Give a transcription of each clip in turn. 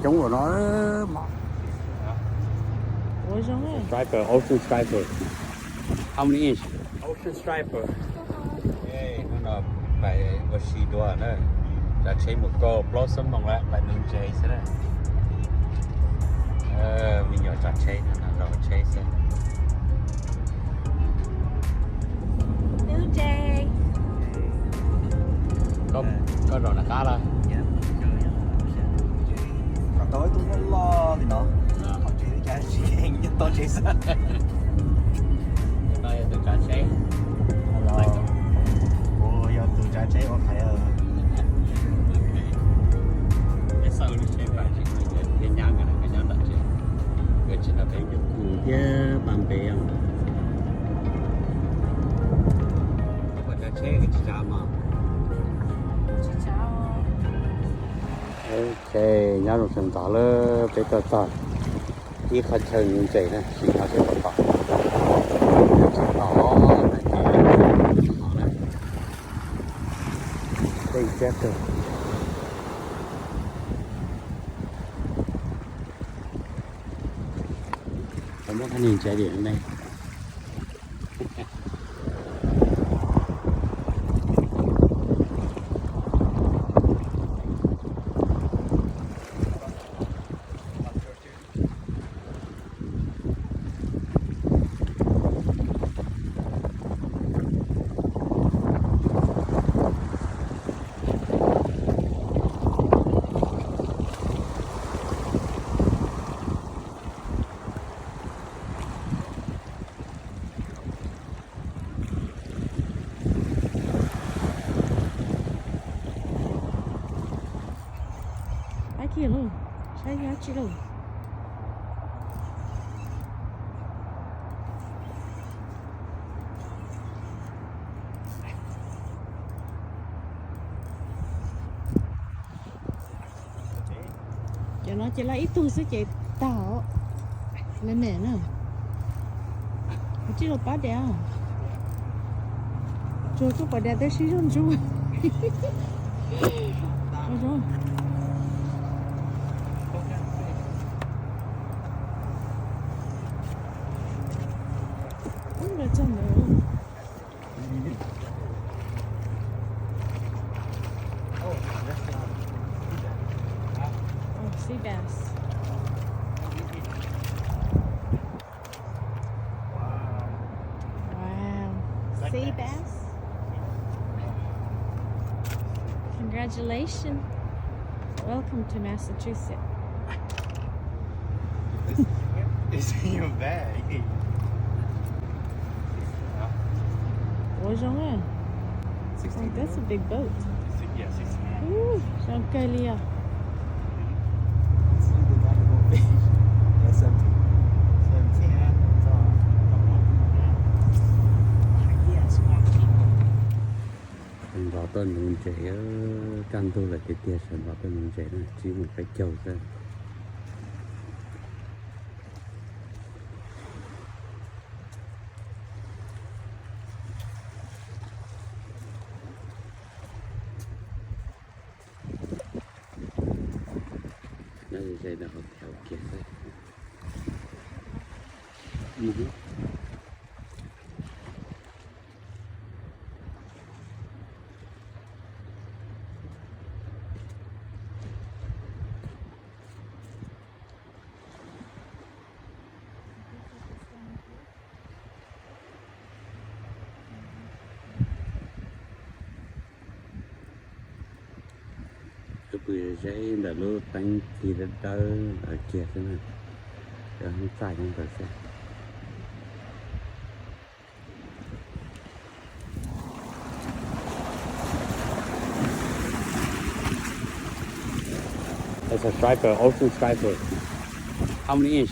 chúng của nó Ủa giống ấy. striper, ocean striper. How many inch? Ocean striper. Nó phải có xì đùa nữa. Là chế một cô blossom bằng lại phải nâng chế sẽ đây. Mình nhỏ chọn chế nó rồi chế sẽ. New Jay. Có rồi là cá là. Còn tối tôi không lo thì nó. Họ chế cái anh nhất to chế sao. Đây là từ cá chế. Ồ, giờ từ trái chế có phải Cái sau nó chế phải chỉ cái nhang cái nhang đặt chế. Cái chỉ là cái dụng cụ chứ bằng bề không. Còn cá chế cái chỉ mà. Ok, nhá rồi chúng ta là bây giờ ta đi khai chơi những cái này, xin hãy xem một phần. Đó, đây chết rồi. Có một thanh niên chạy điện ở đây. Kia luôn, sai giá chị luôn. Cho nó chỉ là ít tu sẽ chị tạo lên nè nè. Chị đâu bắt đẻ. Cho chú bắt đẻ tới sử dụng chú. Rồi. Sea bass. Wow. Sea bass. Congratulations. Welcome to Massachusetts. It's in your bag. Ủa giống ấy. Oh, that's a big boat. Yeah, 69. Ooh, giống cây lia. Vào tên mình trẻ căn tôi là cái tia sản vào tên mình trẻ này chỉ một cái châu ra. Đây là hộp theo kia đấy. Bây giờ là lô tăng thì đã đỡ ở kia thế này, giờ không xài không phải xe. That's a striper, ocean striper. How many inch?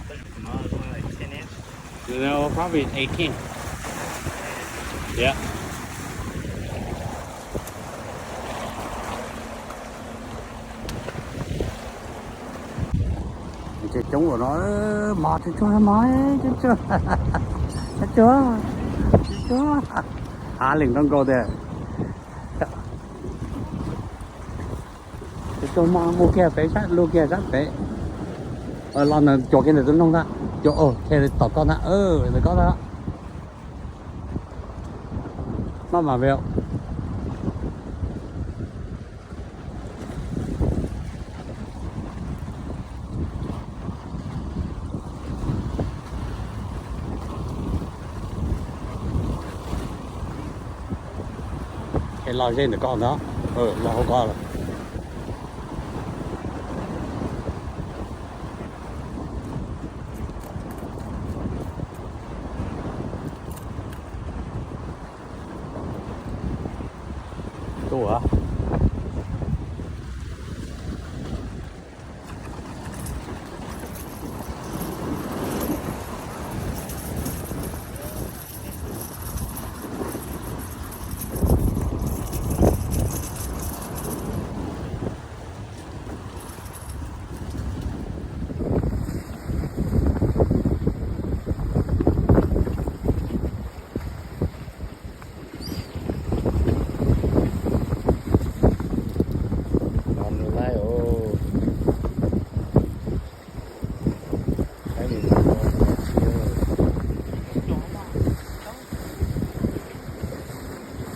Like 10 inch. No, probably 18. Yeah. Cái trống của nó mọt thì cho nó mới chứ chưa. Chưa. Liền don't go there. cho mà mua kia phải sát luôn kia rất phải lo là chỗ cái này tôi nông ra chỗ thế thì tọt con đó rồi có đó mà về cái lo trên được con đó lo không con rồi hả?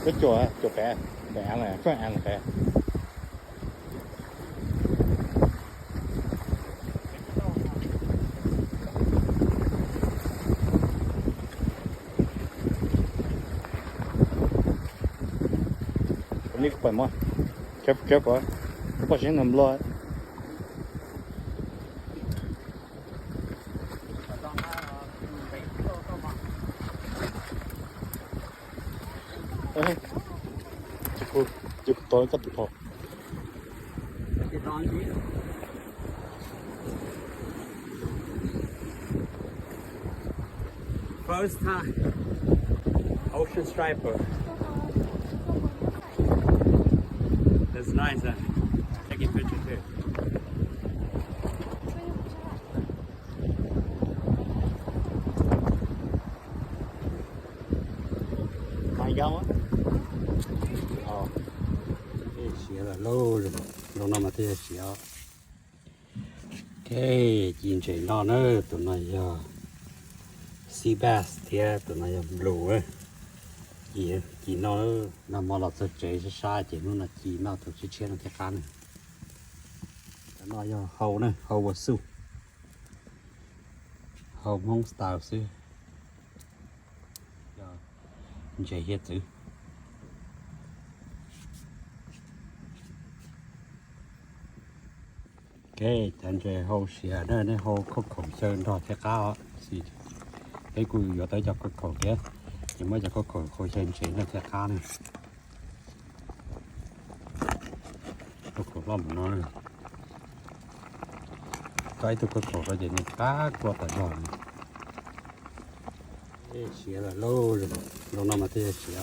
Cái chùa bé ăn này phải ăn này ní phải mà kẹp quá có bao nhiêu nằm lo chụp tối cắt thọ First time ocean striper. That's nice. Take a picture too. mày dâu á cái xía là lâu rồi lâu năm mà thế xía cái chuyện chuyện nó nữa tụi này sea bass thì tụi này blue ấy chỉ nó nằm mà là tự chế sẽ sai chỉ nó là chỉ nó tự chế trên cái cá này nó giờ hầu này hầu và su hầu mông style su chạy hết chứ cái thành chơi hầu xìa đây này hầu khúc khổng sơn đó thế cao gì cái cùi vừa tới cho khúc khổng kia nhưng mới cho khúc khổng khôi sơn xịn là thế cao này khúc khổng lắm nó này cái từ khúc khổng có gì này cá qua tại rồi xìa là lâu rồi lâu năm mà thế xìa